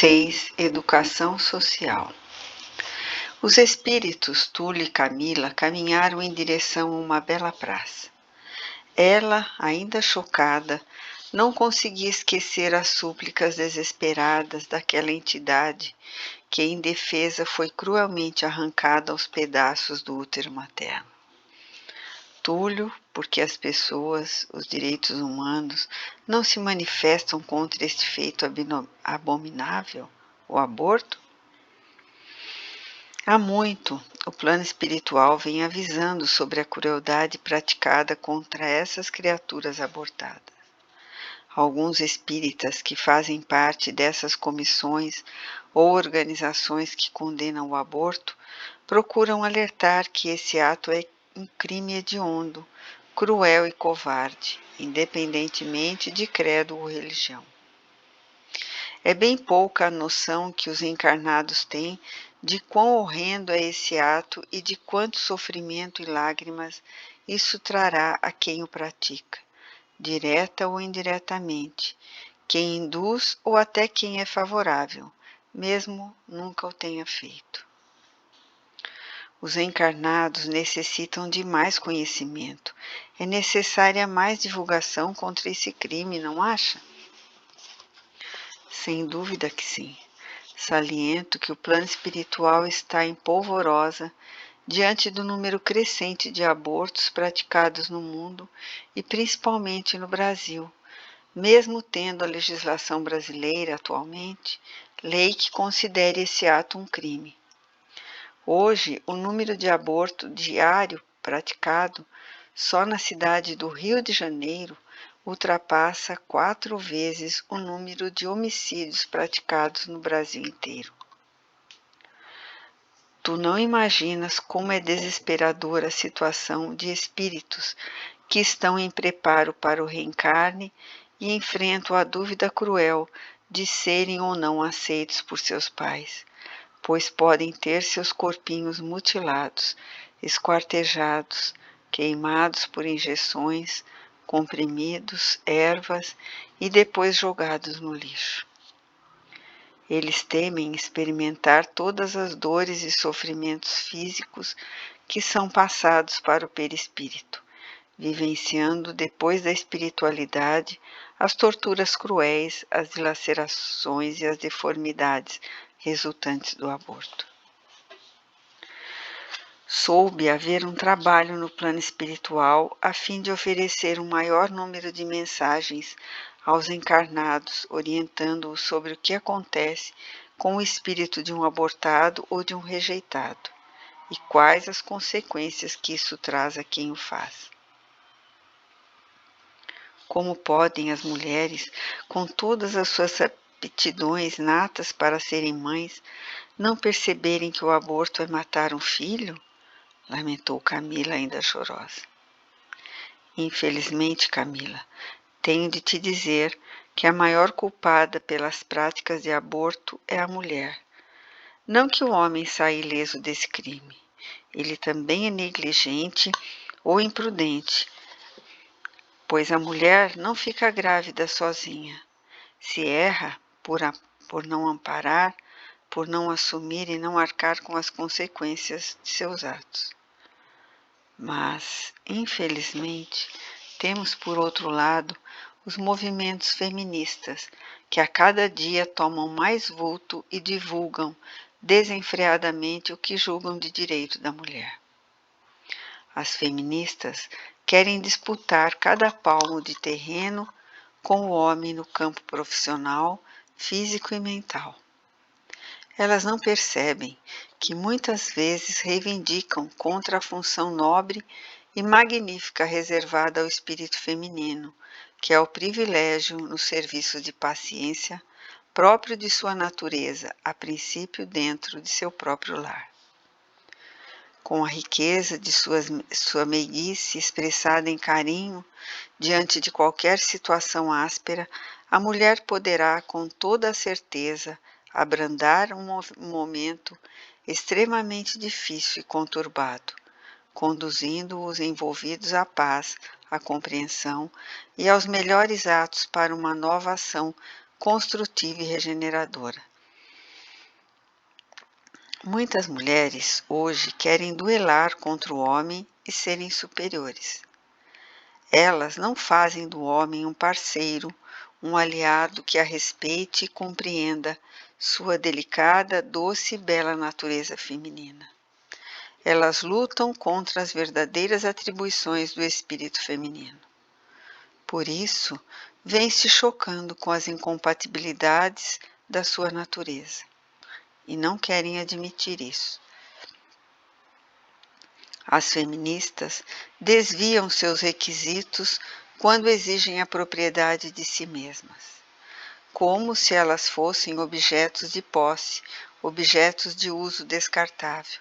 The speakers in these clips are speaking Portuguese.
6. Educação social. Os espíritos Túlio e Camila caminharam em direção a uma bela praça. Ela, ainda chocada, não conseguia esquecer as súplicas desesperadas daquela entidade que, indefesa, foi cruelmente arrancada aos pedaços do útero materno. Túlio, porque as pessoas, os direitos humanos, não se manifestam contra este feito abominável, o aborto? Há muito, o plano espiritual vem avisando sobre a crueldade praticada contra essas criaturas abortadas. Alguns espíritas que fazem parte dessas comissões ou organizações que condenam o aborto procuram alertar que esse ato é um crime hediondo, cruel e covarde, independentemente de credo ou religião. É bem pouca a noção que os encarnados têm de quão horrendo é esse ato e de quanto sofrimento e lágrimas isso trará a quem o pratica, direta ou indiretamente, quem induz ou até quem é favorável, mesmo nunca o tenha feito. Os encarnados necessitam de mais conhecimento. É necessária mais divulgação contra esse crime, não acha? Sem dúvida que sim. Saliento que o plano espiritual está em polvorosa diante do número crescente de abortos praticados no mundo e principalmente no Brasil, mesmo tendo a legislação brasileira atualmente lei que considere esse ato um crime. Hoje, o número de aborto diário praticado só na cidade do Rio de Janeiro ultrapassa 4 vezes o número de homicídios praticados no Brasil inteiro. Tu não imaginas como é desesperadora a situação de espíritos que estão em preparo para o reencarne e enfrentam a dúvida cruel de serem ou não aceitos por seus pais, pois podem ter seus corpinhos mutilados, esquartejados, queimados por injeções, comprimidos, ervas e depois jogados no lixo. Eles temem experimentar todas as dores e sofrimentos físicos que são passados para o perispírito, vivenciando depois da espiritualidade as torturas cruéis, as dilacerações e as deformidades resultantes do aborto. Soube haver um trabalho no plano espiritual a fim de oferecer um maior número de mensagens aos encarnados, orientando-os sobre o que acontece com o espírito de um abortado ou de um rejeitado, e quais as consequências que isso traz a quem o faz. Como podem as mulheres, com todas as suas aptidões natas para serem mães, não perceberem que o aborto é matar um filho? Lamentou Camila, ainda chorosa. Infelizmente, Camila, tenho de te dizer que a maior culpada pelas práticas de aborto é a mulher. Não que o homem saia ileso desse crime. Ele também é negligente ou imprudente, pois a mulher não fica grávida sozinha. Se erra por não amparar, por não assumir e não arcar com as consequências de seus atos. Mas, infelizmente, temos por outro lado os movimentos feministas, que a cada dia tomam mais vulto e divulgam desenfreadamente o que julgam de direito da mulher. As feministas querem disputar cada palmo de terreno com o homem no campo profissional, físico e mental. Elas não percebem que muitas vezes reivindicam contra a função nobre e magnífica reservada ao espírito feminino, que é o privilégio no serviço de paciência próprio de sua natureza, a princípio dentro de seu próprio lar. Com a riqueza de sua meiguice expressada em carinho, diante de qualquer situação áspera, a mulher poderá, com toda a certeza, abrandar um momento extremamente difícil e conturbado, conduzindo os envolvidos à paz, à compreensão e aos melhores atos para uma nova ação construtiva e regeneradora, Muitas mulheres hoje querem duelar contra o homem e serem superiores. Elas não fazem do homem um parceiro, um aliado que a respeite e compreenda sua delicada, doce e bela natureza feminina. Elas lutam contra as verdadeiras atribuições do espírito feminino. Por isso, vêm se chocando com as incompatibilidades da sua natureza e não querem admitir isso. As feministas desviam seus requisitos quando exigem a propriedade de si mesmas, como se elas fossem objetos de posse, objetos de uso descartável.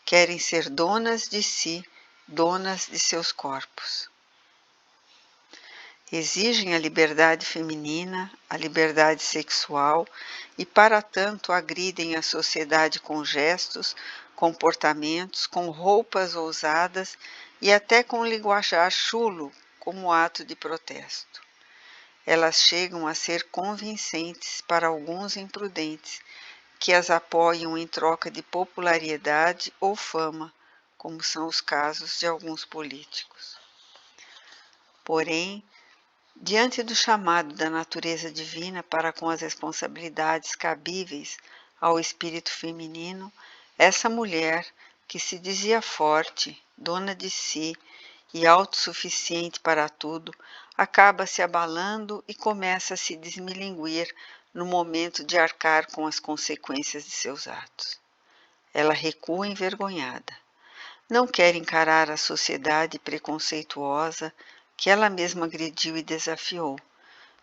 Querem ser donas de si, donas de seus corpos. Exigem a liberdade feminina, a liberdade sexual e, para tanto, agridem a sociedade com gestos, comportamentos, com roupas ousadas e até com linguajar chulo como ato de protesto. Elas chegam a ser convincentes para alguns imprudentes, que as apoiam em troca de popularidade ou fama, como são os casos de alguns políticos. Porém, diante do chamado da natureza divina para com as responsabilidades cabíveis ao espírito feminino, essa mulher, que se dizia forte, dona de si e autossuficiente para tudo, acaba se abalando e começa a se desmilinguir no momento de arcar com as consequências de seus atos. Ela recua envergonhada. Não quer encarar a sociedade preconceituosa que ela mesma agrediu e desafiou,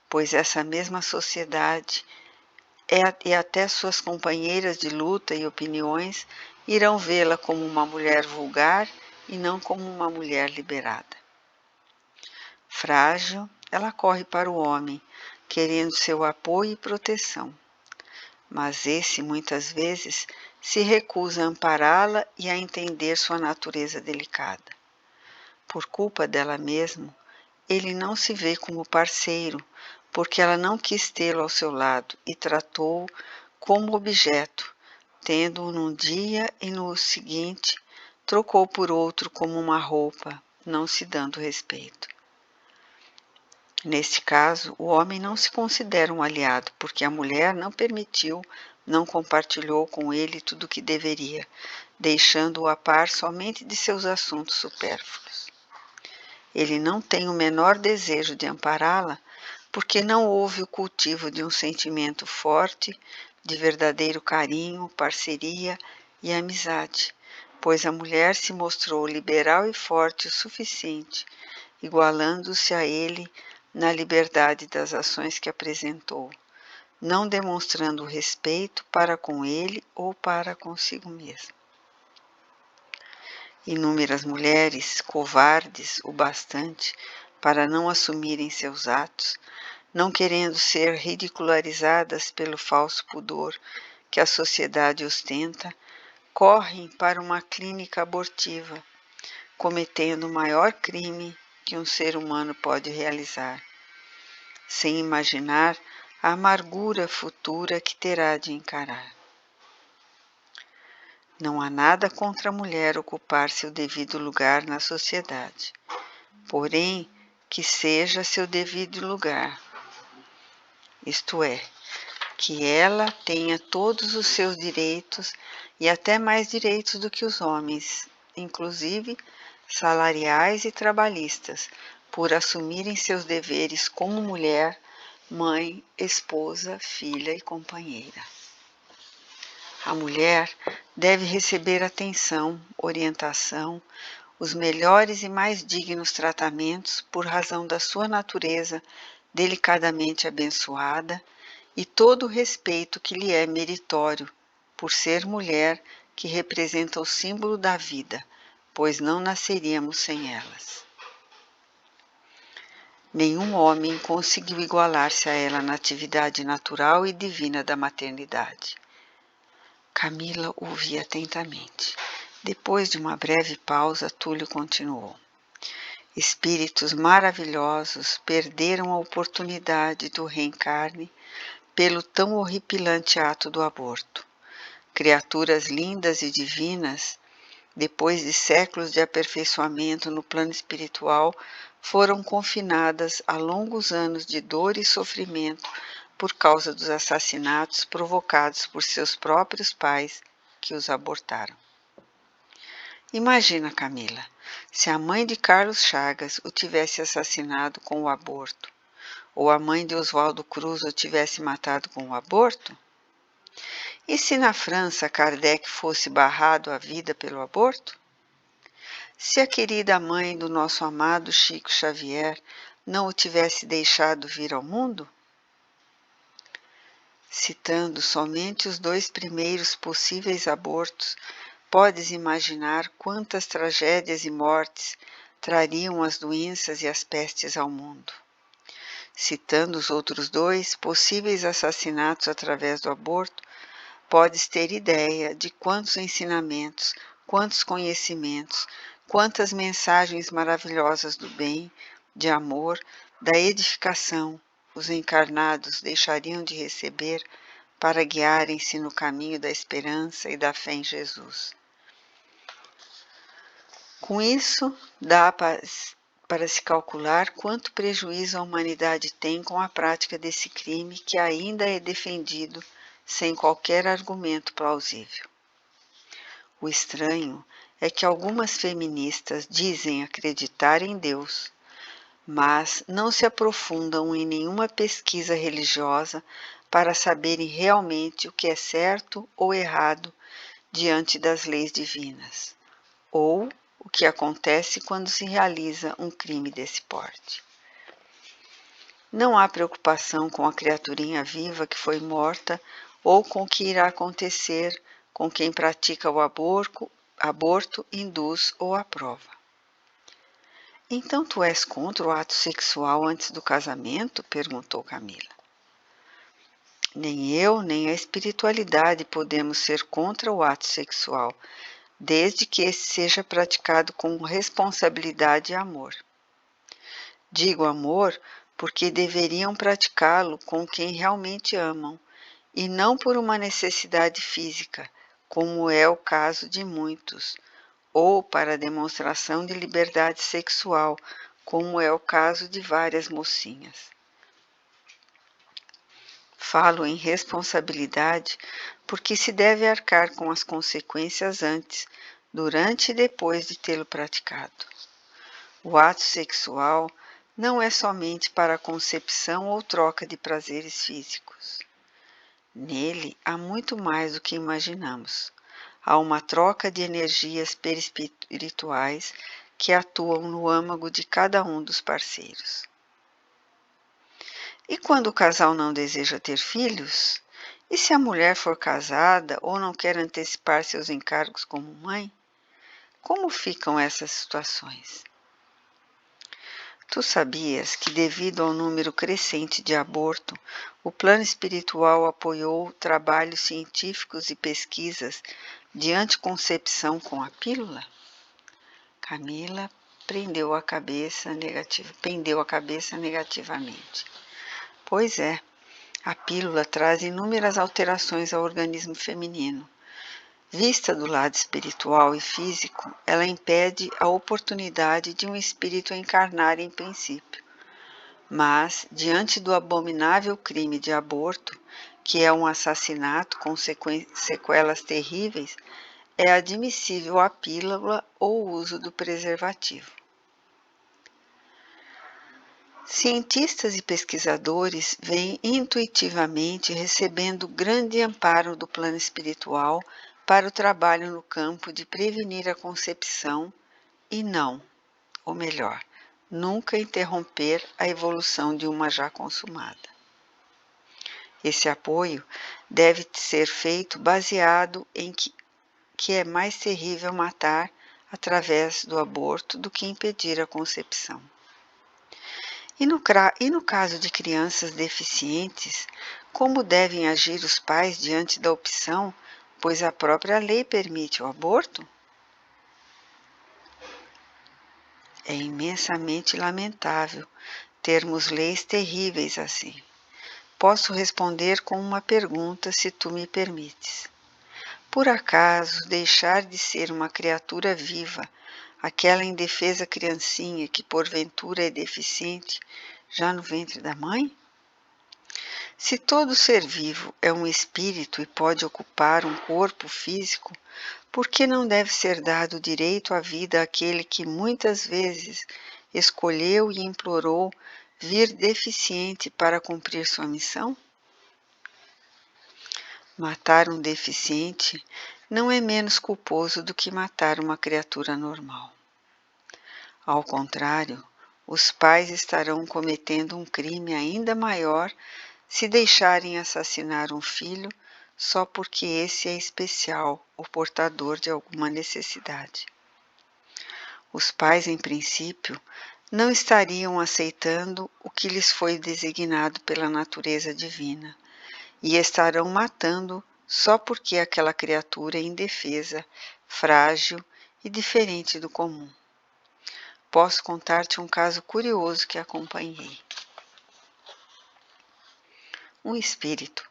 pois essa mesma sociedade e até suas companheiras de luta e opiniões irão vê-la como uma mulher vulgar e não como uma mulher liberada. Frágil, ela corre para o homem, querendo seu apoio e proteção, mas esse muitas vezes se recusa a ampará-la e a entender sua natureza delicada. Por culpa dela mesma, ele não se vê como parceiro, porque ela não quis tê-lo ao seu lado e tratou-o como objeto, tendo-o num dia e no seguinte trocou por outro como uma roupa, não se dando respeito. Neste caso, o homem não se considera um aliado, porque a mulher não permitiu, não compartilhou com ele tudo o que deveria, deixando-o a par somente de seus assuntos supérfluos. Ele não tem o menor desejo de ampará-la, porque não houve o cultivo de um sentimento forte, de verdadeiro carinho, parceria e amizade, pois a mulher se mostrou liberal e forte o suficiente, igualando-se a ele na liberdade das ações que apresentou, não demonstrando respeito para com ele ou para consigo mesma. Inúmeras mulheres, covardes o bastante para não assumirem seus atos, não querendo ser ridicularizadas pelo falso pudor que a sociedade ostenta, correm para uma clínica abortiva, cometendo o maior crime que um ser humano pode realizar, sem imaginar a amargura futura que terá de encarar. Não há nada contra a mulher ocupar seu devido lugar na sociedade, porém que seja seu devido lugar, isto é, que ela tenha todos os seus direitos e até mais direitos do que os homens, inclusive salariais e trabalhistas, por assumirem seus deveres como mulher, mãe, esposa, filha e companheira. A mulher deve receber atenção, orientação, os melhores e mais dignos tratamentos por razão da sua natureza delicadamente abençoada e todo o respeito que lhe é meritório por ser mulher que representa o símbolo da vida, pois não nasceríamos sem elas. Nenhum homem conseguiu igualar-se a ela na atividade natural e divina da maternidade. Camila ouvia atentamente. Depois de uma breve pausa, Túlio continuou. Espíritos maravilhosos perderam a oportunidade do reencarne pelo tão horripilante ato do aborto. Criaturas lindas e divinas, depois de séculos de aperfeiçoamento no plano espiritual, foram confinadas a longos anos de dor e sofrimento por causa dos assassinatos provocados por seus próprios pais que os abortaram. Imagina, Camila, se a mãe de Carlos Chagas o tivesse assassinado com o aborto, ou a mãe de Oswaldo Cruz o tivesse matado com o aborto? E se na França Kardec fosse barrado à vida pelo aborto? Se a querida mãe do nosso amado Chico Xavier não o tivesse deixado vir ao mundo? Citando somente os 2 primeiros possíveis abortos, podes imaginar quantas tragédias e mortes trariam as doenças e as pestes ao mundo. Citando os outros 2 possíveis assassinatos através do aborto, podes ter ideia de quantos ensinamentos, quantos conhecimentos, quantas mensagens maravilhosas do bem, de amor, da edificação, os encarnados deixariam de receber para guiarem-se no caminho da esperança e da fé em Jesus. Com isso, dá para se calcular quanto prejuízo a humanidade tem com a prática desse crime que ainda é defendido sem qualquer argumento plausível. O estranho é que algumas feministas dizem acreditar em Deus, mas não se aprofundam em nenhuma pesquisa religiosa para saberem realmente o que é certo ou errado diante das leis divinas, ou o que acontece quando se realiza um crime desse porte. Não há preocupação com a criaturinha viva que foi morta ou com o que irá acontecer com quem pratica o aborto, induz ou aprova. Então tu és contra o ato sexual antes do casamento? Perguntou Camila. Nem eu, nem a espiritualidade podemos ser contra o ato sexual, desde que esse seja praticado com responsabilidade e amor. Digo amor porque deveriam praticá-lo com quem realmente amam, e não por uma necessidade física, como é o caso de muitos, ou para demonstração de liberdade sexual, como é o caso de várias mocinhas. Falo em responsabilidade porque se deve arcar com as consequências antes, durante e depois de tê-lo praticado. O ato sexual não é somente para a concepção ou troca de prazeres físicos. Nele há muito mais do que imaginamos. Há uma troca de energias perispirituais que atuam no âmago de cada um dos parceiros. E quando o casal não deseja ter filhos? E se a mulher for casada ou não quer antecipar seus encargos como mãe? Como ficam essas situações? Tu sabias que, devido ao número crescente de aborto, o plano espiritual apoiou trabalhos científicos e pesquisas de anticoncepção com a pílula? Camila pendeu a cabeça negativamente. Pois é, a pílula traz inúmeras alterações ao organismo feminino. Vista do lado espiritual e físico, ela impede a oportunidade de um espírito encarnar em princípio. Mas, diante do abominável crime de aborto, que é um assassinato com sequelas terríveis, é admissível a pílula ou o uso do preservativo. Cientistas e pesquisadores vêm intuitivamente recebendo grande amparo do plano espiritual para o trabalho no campo de prevenir a concepção e não, ou melhor, nunca interromper a evolução de uma já consumada. Esse apoio deve ser feito baseado em que é mais terrível matar através do aborto do que impedir a concepção. E no caso de crianças deficientes, como devem agir os pais diante da opção, pois a própria lei permite o aborto? É imensamente lamentável termos leis terríveis assim. Posso responder com uma pergunta, se tu me permites. Por acaso deixar de ser uma criatura viva, aquela indefesa criancinha que porventura é deficiente, já no ventre da mãe? Se todo ser vivo é um espírito e pode ocupar um corpo físico, por que não deve ser dado o direito à vida àquele que muitas vezes escolheu e implorou vir deficiente para cumprir sua missão? Matar um deficiente não é menos culposo do que matar uma criatura normal. Ao contrário, os pais estarão cometendo um crime ainda maior se deixarem assassinar um filho só porque esse é especial ou portador de alguma necessidade. Os pais, em princípio, não estariam aceitando o que lhes foi designado pela natureza divina e estarão matando só porque aquela criatura é indefesa, frágil e diferente do comum. Posso contar-te um caso curioso que acompanhei. Um espírito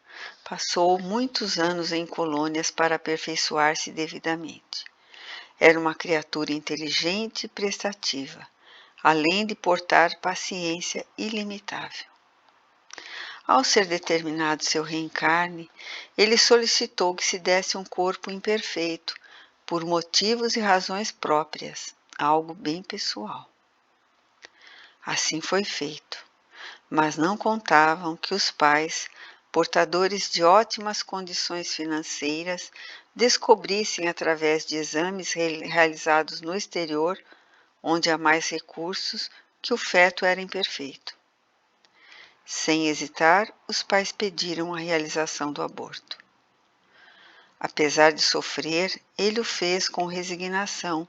passou muitos anos em colônias para aperfeiçoar-se devidamente. Era uma criatura inteligente e prestativa, além de portar paciência ilimitável. Ao ser determinado seu reencarne, ele solicitou que se desse um corpo imperfeito, por motivos e razões próprias, algo bem pessoal. Assim foi feito, mas não contavam que os pais, portadores de ótimas condições financeiras, descobrissem através de exames realizados no exterior, onde há mais recursos, que o feto era imperfeito. Sem hesitar, os pais pediram a realização do aborto. Apesar de sofrer, ele o fez com resignação,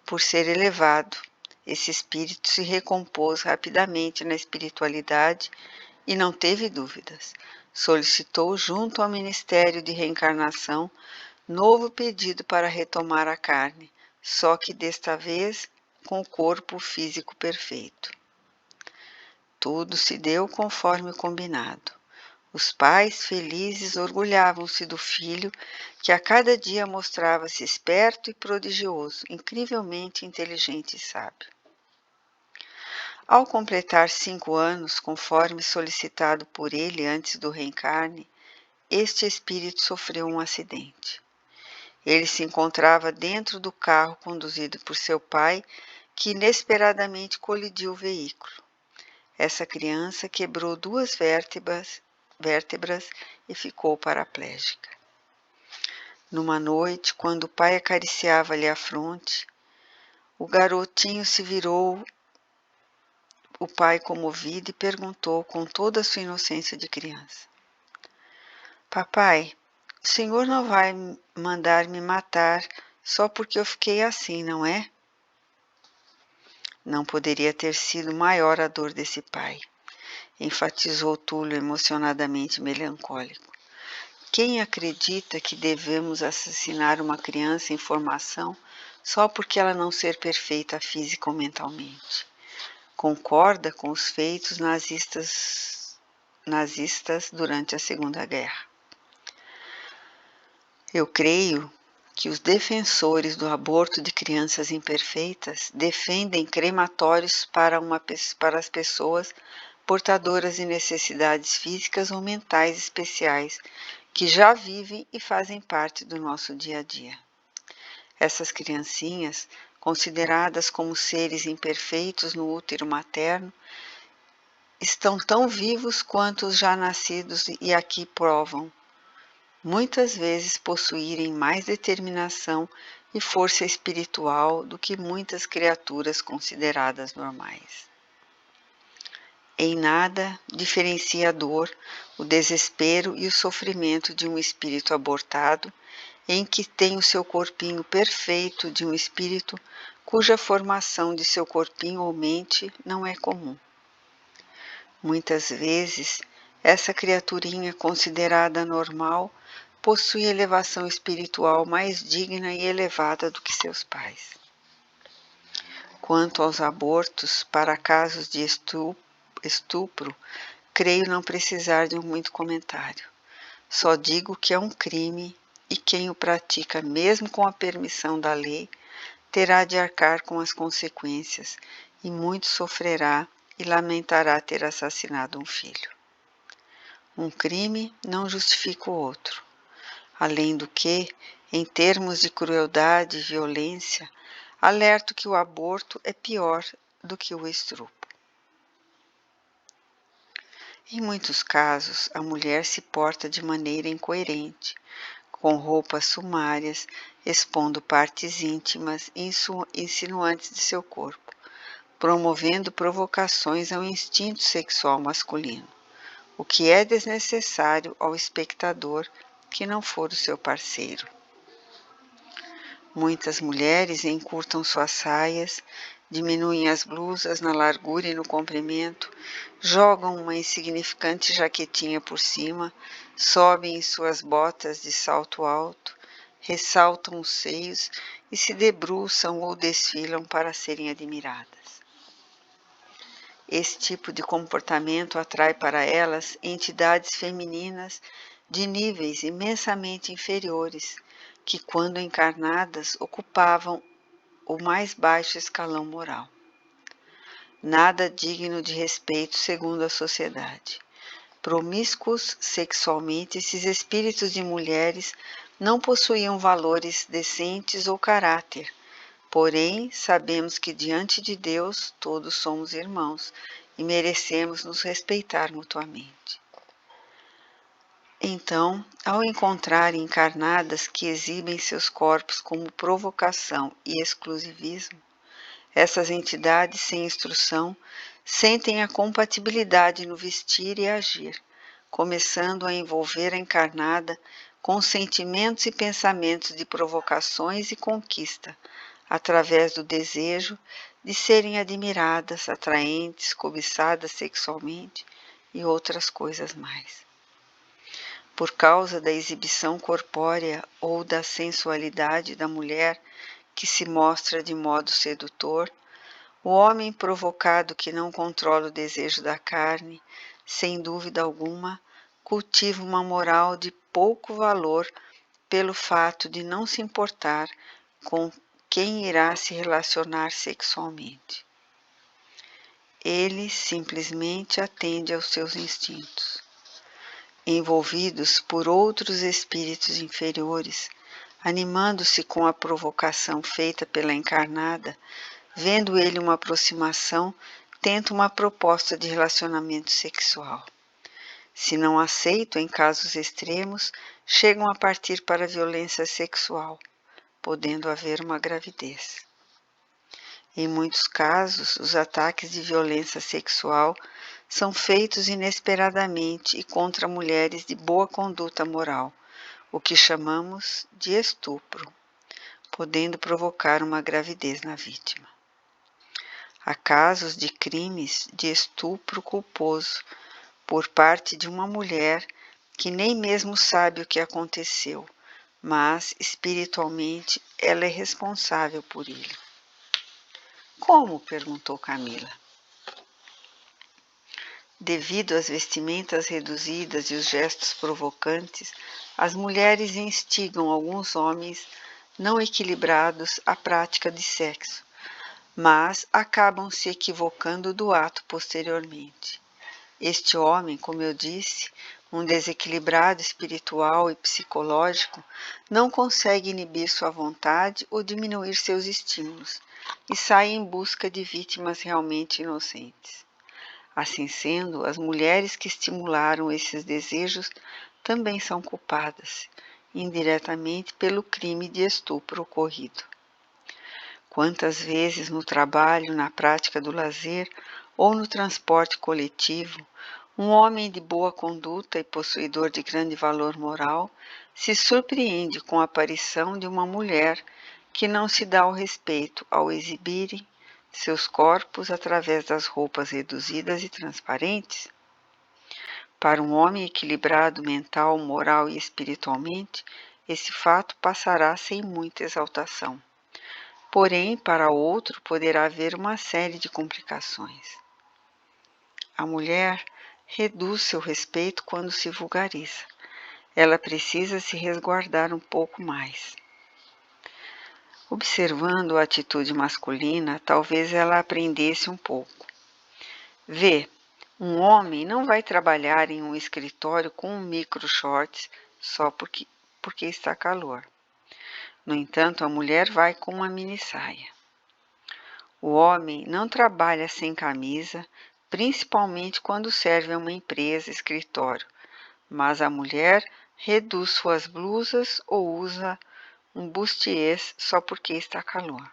por ser elevado. Esse espírito se recompôs rapidamente na espiritualidade e não teve dúvidas. Solicitou junto ao Ministério de Reencarnação novo pedido para retomar a carne, só que desta vez com o corpo físico perfeito. Tudo se deu conforme combinado. Os pais, felizes, orgulhavam-se do filho, que a cada dia mostrava-se esperto e prodigioso, incrivelmente inteligente e sábio. Ao completar 5 anos, conforme solicitado por ele antes do reencarne, este espírito sofreu um acidente. Ele se encontrava dentro do carro conduzido por seu pai, que inesperadamente colidiu o veículo. Essa criança quebrou 2 vértebras e ficou paraplégica. Numa noite, quando o pai acariciava-lhe a fronte, o garotinho se virou o pai comovido e perguntou com toda a sua inocência de criança: Papai, o senhor não vai mandar me matar só porque eu fiquei assim, não é? Não poderia ter sido maior a dor desse pai, enfatizou Túlio emocionadamente melancólico. Quem acredita que devemos assassinar uma criança em formação só porque ela não ser perfeita física ou mentalmente? Concorda com os feitos nazistas durante a Segunda Guerra. Eu creio que os defensores do aborto de crianças imperfeitas defendem crematórios para as pessoas portadoras de necessidades físicas ou mentais especiais que já vivem e fazem parte do nosso dia a dia. Essas criancinhas, consideradas como seres imperfeitos no útero materno, estão tão vivos quanto os já nascidos e aqui provam, muitas vezes possuírem mais determinação e força espiritual do que muitas criaturas consideradas normais. Em nada diferencia a dor, o desespero e o sofrimento de um espírito abortado, em que tem o seu corpinho perfeito de um espírito cuja formação de seu corpinho ou mente não é comum. Muitas vezes, essa criaturinha considerada normal possui elevação espiritual mais digna e elevada do que seus pais. Quanto aos abortos para casos de estupro, creio não precisar de muito comentário. Só digo que é um crime e quem o pratica mesmo com a permissão da lei terá de arcar com as consequências e muito sofrerá e lamentará ter assassinado um filho. Um crime não justifica o outro. Além do que, em termos de crueldade e violência, alerto que o aborto é pior do que o estupro. Em muitos casos, a mulher se porta de maneira incoerente, com roupas sumárias, expondo partes íntimas e insinuantes de seu corpo, promovendo provocações ao instinto sexual masculino, o que é desnecessário ao espectador que não for o seu parceiro. Muitas mulheres encurtam suas saias, diminuem as blusas na largura e no comprimento, jogam uma insignificante jaquetinha por cima, sobem em suas botas de salto alto, ressaltam os seios e se debruçam ou desfilam para serem admiradas. Esse tipo de comportamento atrai para elas entidades femininas de níveis imensamente inferiores, que, quando encarnadas, ocupavam o mais baixo escalão moral. Nada digno de respeito segundo a sociedade. Promíscuos sexualmente, esses espíritos de mulheres não possuíam valores decentes ou caráter, porém sabemos que diante de Deus todos somos irmãos e merecemos nos respeitar mutuamente. Então, ao encontrar encarnadas que exibem seus corpos como provocação e exclusivismo, essas entidades sem instrução sentem a compatibilidade no vestir e agir, começando a envolver a encarnada com sentimentos e pensamentos de provocações e conquista, através do desejo de serem admiradas, atraentes, cobiçadas sexualmente e outras coisas mais. Por causa da exibição corpórea ou da sensualidade da mulher que se mostra de modo sedutor, o homem provocado que não controla o desejo da carne, sem dúvida alguma, cultiva uma moral de pouco valor pelo fato de não se importar com quem irá se relacionar sexualmente. Ele simplesmente atende aos seus instintos. Envolvidos por outros espíritos inferiores, animando-se com a provocação feita pela encarnada, vendo ele uma aproximação, tenta uma proposta de relacionamento sexual. Se não aceito em casos extremos, chegam a partir para a violência sexual, podendo haver uma gravidez. Em muitos casos, os ataques de violência sexual são feitos inesperadamente e contra mulheres de boa conduta moral, o que chamamos de estupro, podendo provocar uma gravidez na vítima. Há casos de crimes de estupro culposo por parte de uma mulher que nem mesmo sabe o que aconteceu, mas espiritualmente ela é responsável por ele. Como? Perguntou Camila. Devido às vestimentas reduzidas e os gestos provocantes, as mulheres instigam alguns homens não equilibrados à prática de sexo, mas acabam se equivocando do ato posteriormente. Este homem, como eu disse, um desequilibrado espiritual e psicológico, não consegue inibir sua vontade ou diminuir seus estímulos e sai em busca de vítimas realmente inocentes. Assim sendo, as mulheres que estimularam esses desejos também são culpadas, indiretamente, pelo crime de estupro ocorrido. Quantas vezes no trabalho, na prática do lazer ou no transporte coletivo, um homem de boa conduta e possuidor de grande valor moral se surpreende com a aparição de uma mulher que não se dá o respeito ao exibirem seus corpos através das roupas reduzidas e transparentes? Para um homem equilibrado mental, moral e espiritualmente, esse fato passará sem muita exaltação. Porém, para outro, poderá haver uma série de complicações. A mulher reduz seu respeito quando se vulgariza. ela precisa se resguardar um pouco mais. Observando a atitude masculina, talvez ela aprendesse um pouco. Vê, um homem não vai trabalhar em um escritório com um micro shorts só porque está calor. No entanto, a mulher vai com uma mini saia. O homem não trabalha sem camisa, principalmente quando serve a uma empresa, escritório, mas a mulher reduz suas blusas ou usa um bustier só porque está calor.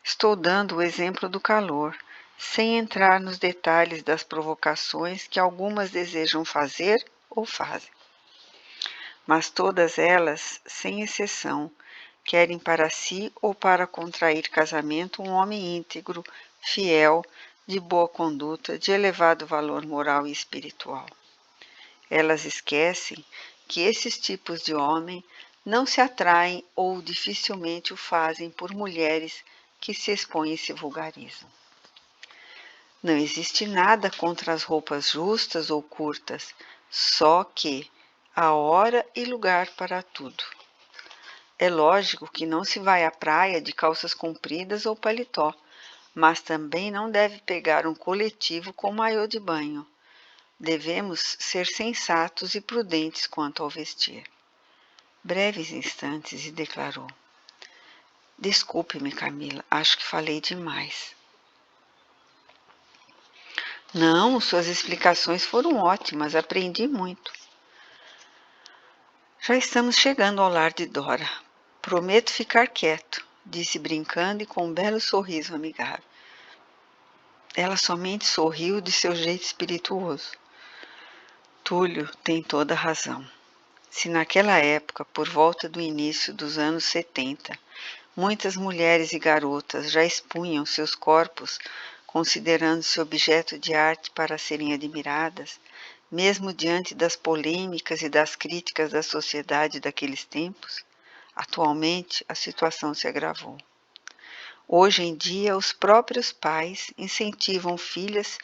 Estou dando o exemplo do calor, sem entrar nos detalhes das provocações que algumas desejam fazer ou fazem. Mas todas elas, sem exceção, querem para si ou para contrair casamento um homem íntegro, fiel, de boa conduta, de elevado valor moral e espiritual. Elas esquecem que esses tipos de homem não se atraem ou dificilmente o fazem por mulheres que se expõem e se vulgarizam. Não existe nada contra as roupas justas ou curtas, só que há hora e lugar para tudo. É lógico que não se vai à praia de calças compridas ou paletó, mas também não deve pegar um coletivo com maiô de banho. Devemos ser sensatos e prudentes quanto ao vestir. Breves instantes e declarou: Desculpe-me, Camila, acho que falei demais. Não, suas explicações foram ótimas, aprendi muito. Já estamos chegando ao lar de Dora. Prometo ficar quieto, disse brincando e com um belo sorriso amigável. Ela somente sorriu de seu jeito espirituoso. Túlio tem toda a razão. Se naquela época, por volta do início dos anos 70, muitas mulheres e garotas já expunham seus corpos, considerando-se objeto de arte para serem admiradas, mesmo diante das polêmicas e das críticas da sociedade daqueles tempos, atualmente a situação se agravou. Hoje em dia, os próprios pais incentivam filhas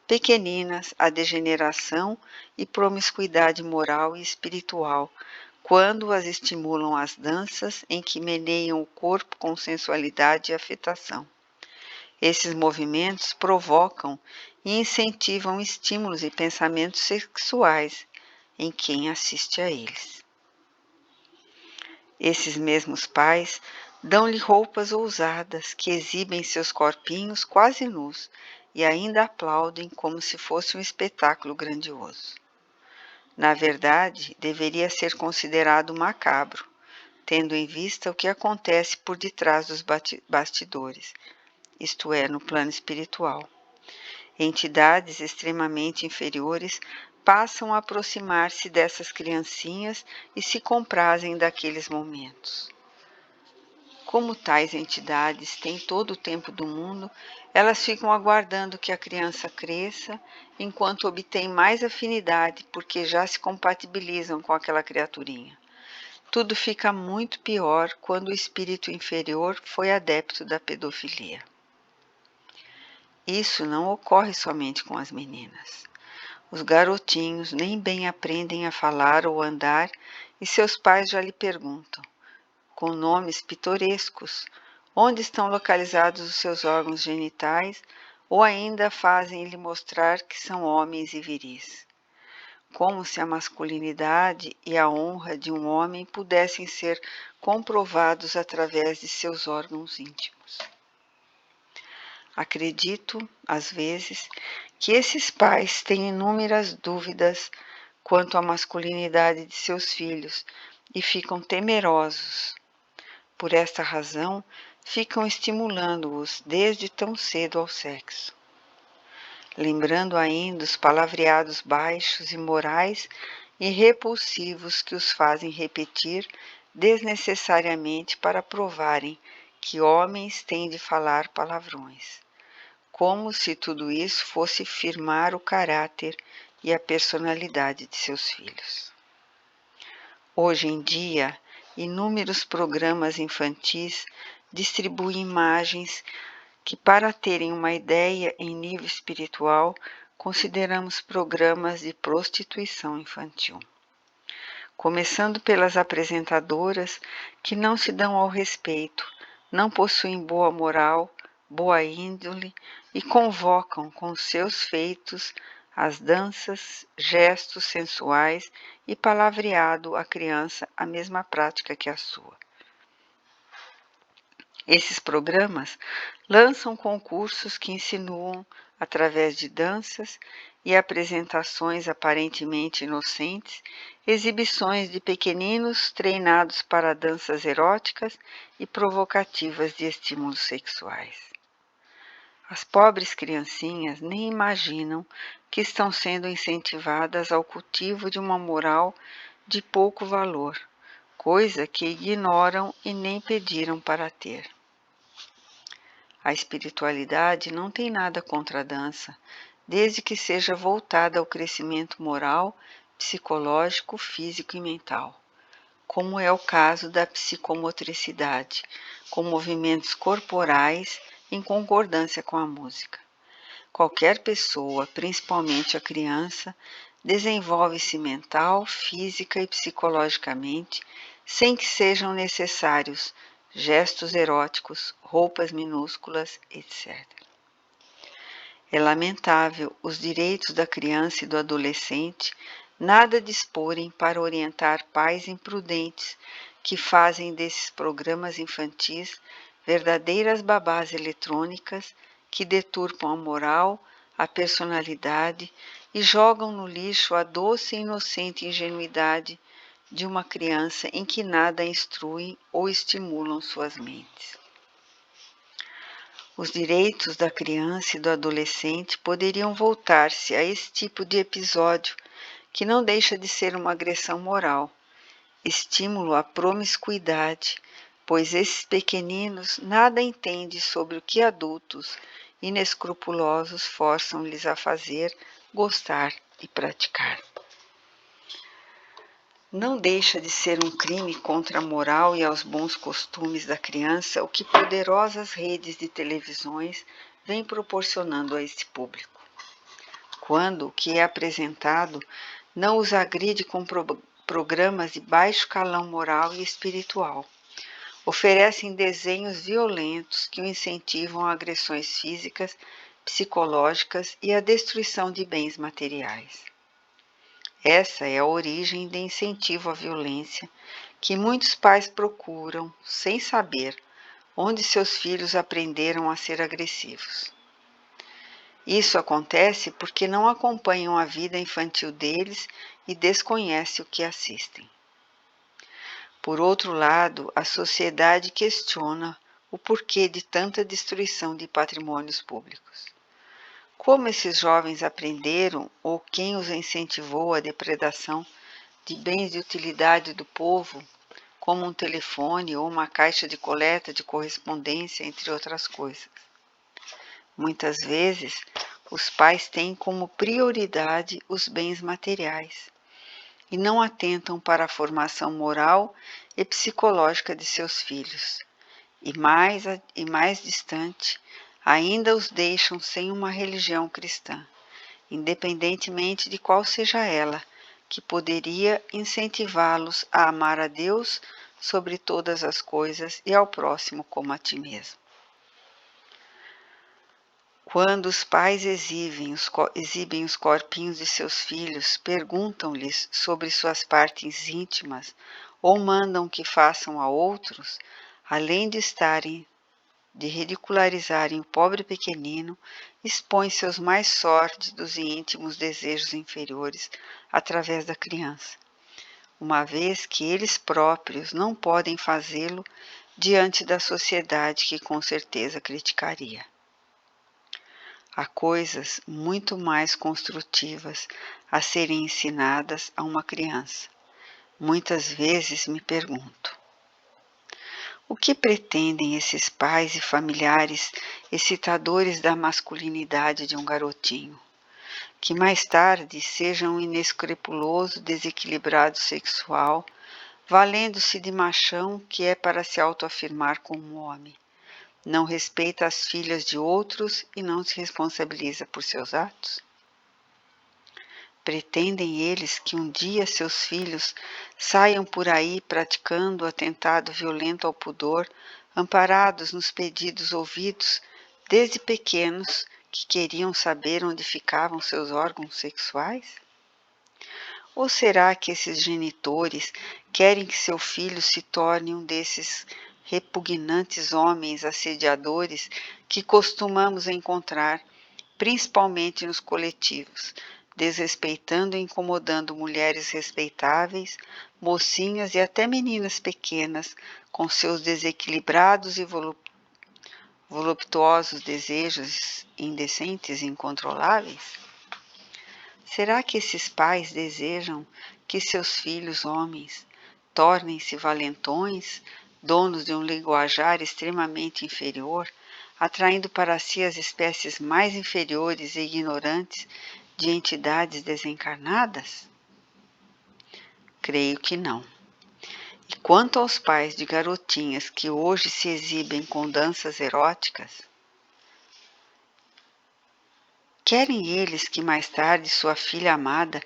pequeninas à degeneração e promiscuidade moral e espiritual, quando as estimulam às danças em que meneiam o corpo com sensualidade e afetação. Esses movimentos provocam e incentivam estímulos e pensamentos sexuais em quem assiste a eles. Esses mesmos pais dão-lhe roupas ousadas que exibem seus corpinhos quase nus e ainda aplaudem como se fosse um espetáculo grandioso. Na verdade, deveria ser considerado macabro, tendo em vista o que acontece por detrás dos bastidores, isto é, no plano espiritual. Entidades extremamente inferiores passam a aproximar-se dessas criancinhas e se comprazem daqueles momentos. Como tais entidades têm todo o tempo do mundo, elas ficam aguardando que a criança cresça, enquanto obtém mais afinidade, porque já se compatibilizam com aquela criaturinha. Tudo fica muito pior quando o espírito inferior foi adepto da pedofilia. Isso não ocorre somente com as meninas. Os garotinhos nem bem aprendem a falar ou andar e seus pais já lhe perguntam, com nomes pitorescos, onde estão localizados os seus órgãos genitais, ou ainda fazem-lhe mostrar que são homens e viris. Como se a masculinidade e a honra de um homem pudessem ser comprovados através de seus órgãos íntimos. Acredito, às vezes, que esses pais têm inúmeras dúvidas quanto à masculinidade de seus filhos e ficam temerosos. Por esta razão, ficam estimulando-os desde tão cedo ao sexo. Lembrando ainda os palavreados baixos, imorais e repulsivos que os fazem repetir desnecessariamente para provarem que homens têm de falar palavrões, como se tudo isso fosse firmar o caráter e a personalidade de seus filhos. Hoje em dia, inúmeros programas infantis distribuem imagens que, para terem uma ideia em nível espiritual, consideramos programas de prostituição infantil. começando pelas apresentadoras que não se dão ao respeito, não possuem boa moral, boa índole e convocam com seus feitos as danças, gestos sensuais e palavreado à criança a mesma prática que a sua. Esses programas lançam concursos que insinuam, através de danças e apresentações aparentemente inocentes, exibições de pequeninos treinados para danças eróticas e provocativas de estímulos sexuais. As pobres criancinhas nem imaginam que estão sendo incentivadas ao cultivo de uma moral de pouco valor, coisa que ignoram e nem pediram para ter. A espiritualidade não tem nada contra a dança, desde que seja voltada ao crescimento moral, psicológico, físico e mental, como é o caso da psicomotricidade, com movimentos corporais em concordância com a música. Qualquer pessoa, principalmente a criança, desenvolve-se mental, física e psicologicamente, sem que sejam necessários gestos eróticos, roupas minúsculas, etc. É lamentável os direitos da criança e do adolescente nada disporem para orientar pais imprudentes que fazem desses programas infantis verdadeiras babás eletrônicas que deturpam a moral, a personalidade e jogam no lixo a doce e inocente ingenuidade de uma criança em que nada instruem ou estimulam suas mentes. Os direitos da criança e do adolescente poderiam voltar-se a esse tipo de episódio, que não deixa de ser uma agressão moral, estímulo à promiscuidade, pois esses pequeninos nada entendem sobre o que adultos inescrupulosos forçam-lhes a fazer, gostar e praticar. Não deixa de ser um crime contra a moral e aos bons costumes da criança o que poderosas redes de televisões vêm proporcionando a este público. Quando o que é apresentado não os agride com programas de baixo calão moral e espiritual, oferecem desenhos violentos que o incentivam a agressões físicas, psicológicas e a destruição de bens materiais. Essa é a origem de incentivo à violência que muitos pais procuram, sem saber, onde seus filhos aprenderam a ser agressivos. Isso acontece porque não acompanham a vida infantil deles e desconhecem o que assistem. Por outro lado, a sociedade questiona o porquê de tanta destruição de patrimônios públicos. Como esses jovens aprenderam ou quem os incentivou à depredação de bens de utilidade do povo, como um telefone ou uma caixa de coleta de correspondência, entre outras coisas? Muitas vezes, os pais têm como prioridade os bens materiais e não atentam para a formação moral e psicológica de seus filhos, e mais distante, ainda os deixam sem uma religião cristã, independentemente de qual seja ela, que poderia incentivá-los a amar a Deus sobre todas as coisas e ao próximo como a ti mesmo. Quando os pais exibem os corpinhos de seus filhos, perguntam-lhes sobre suas partes íntimas ou mandam que façam a outros, além de ridicularizarem o pobre pequenino, expõem seus mais sórdidos e íntimos desejos inferiores através da criança, uma vez que eles próprios não podem fazê-lo diante da sociedade que com certeza criticaria. Há coisas muito mais construtivas a serem ensinadas a uma criança. Muitas vezes me pergunto: o que pretendem esses pais e familiares excitadores da masculinidade de um garotinho? Que mais tarde seja um inescrupuloso desequilibrado sexual, valendo-se de machão que é para se autoafirmar como um homem. Não respeita as filhas de outros e não se responsabiliza por seus atos? Pretendem eles que um dia seus filhos saiam por aí praticando atentado violento ao pudor, amparados nos pedidos ouvidos desde pequenos que queriam saber onde ficavam seus órgãos sexuais? Ou será que esses genitores querem que seu filho se torne um desses repugnantes homens assediadores que costumamos encontrar, principalmente nos coletivos, desrespeitando e incomodando mulheres respeitáveis, mocinhas e até meninas pequenas, com seus desequilibrados e voluptuosos desejos indecentes e incontroláveis? Será que esses pais desejam que seus filhos homens tornem-se valentões, donos de um linguajar extremamente inferior, atraindo para si as espécies mais inferiores e ignorantes de entidades desencarnadas? Creio que não. E quanto aos pais de garotinhas que hoje se exibem com danças eróticas, querem eles que mais tarde sua filha amada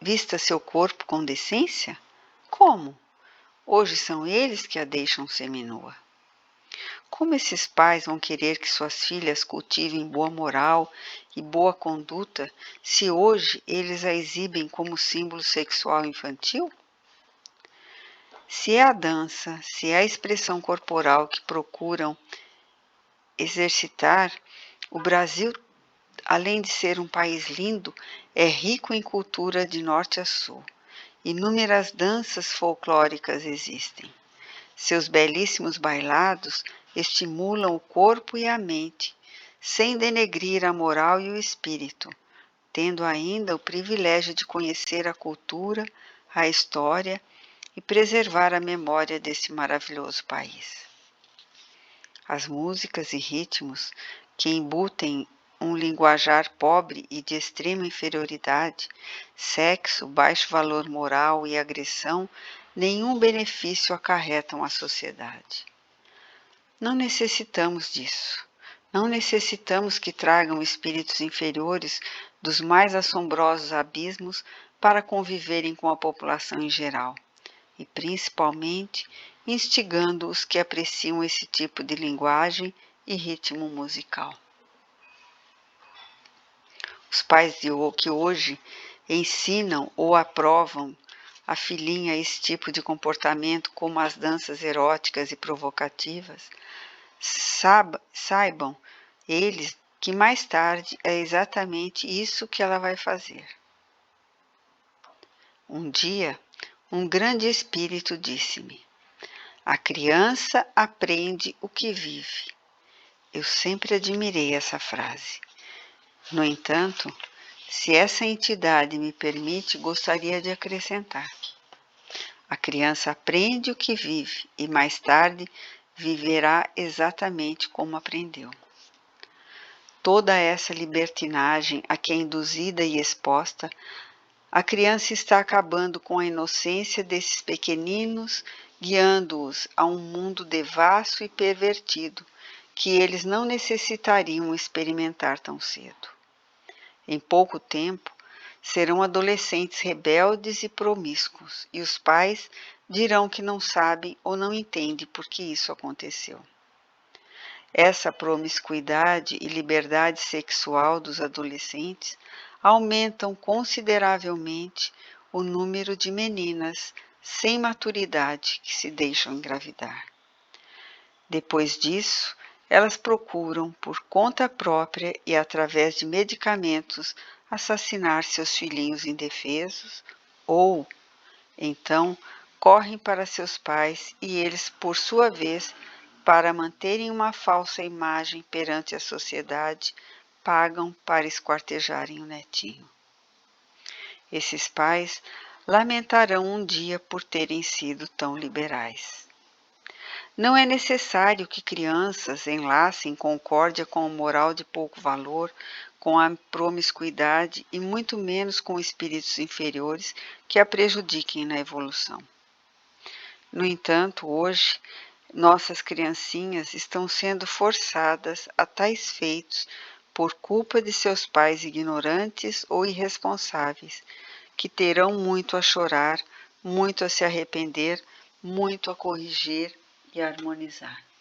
vista seu corpo com decência? Como? Hoje são eles que a deixam seminua. Como esses pais vão querer que suas filhas cultivem boa moral e boa conduta se hoje eles a exibem como símbolo sexual infantil? Se é a dança, se é a expressão corporal que procuram exercitar, o Brasil, além de ser um país lindo, é rico em cultura de norte a sul. Inúmeras danças folclóricas existem. Seus belíssimos bailados estimulam o corpo e a mente, sem denegrir a moral e o espírito, tendo ainda o privilégio de conhecer a cultura, a história e preservar a memória desse maravilhoso país. As músicas e ritmos que embutem um linguajar pobre e de extrema inferioridade, sexo, baixo valor moral e agressão, nenhum benefício acarretam à sociedade. Não necessitamos disso. Não necessitamos que tragam espíritos inferiores dos mais assombrosos abismos para conviverem com a população em geral, e principalmente instigando os que apreciam esse tipo de linguagem e ritmo musical. Os pais que hoje ensinam ou aprovam a filhinha esse tipo de comportamento, como as danças eróticas e provocativas, saibam eles que mais tarde é exatamente isso que ela vai fazer. Um dia, um grande espírito disse-me: a criança aprende o que vive. Eu sempre admirei essa frase. No entanto, se essa entidade me permite, gostaria de acrescentar: a criança aprende o que vive e mais tarde viverá exatamente como aprendeu. Toda essa libertinagem a que é induzida e exposta, a criança está acabando com a inocência desses pequeninos, guiando-os a um mundo devasso e pervertido, que eles não necessitariam experimentar tão cedo. Em pouco tempo, serão adolescentes rebeldes e promíscuos, e os pais dirão que não sabem ou não entendem por que isso aconteceu. Essa promiscuidade e liberdade sexual dos adolescentes aumentam consideravelmente o número de meninas sem maturidade que se deixam engravidar. Depois disso, elas procuram, por conta própria e através de medicamentos, assassinar seus filhinhos indefesos ou, então, correm para seus pais e eles, por sua vez, para manterem uma falsa imagem perante a sociedade, pagam para esquartejarem o netinho. Esses pais lamentarão um dia por terem sido tão liberais. Não é necessário que crianças enlacem concórdia com a moral de pouco valor, com a promiscuidade e muito menos com espíritos inferiores que a prejudiquem na evolução. No entanto, hoje, nossas criancinhas estão sendo forçadas a tais feitos por culpa de seus pais ignorantes ou irresponsáveis, que terão muito a chorar, muito a se arrepender, muito a corrigir e harmonizar.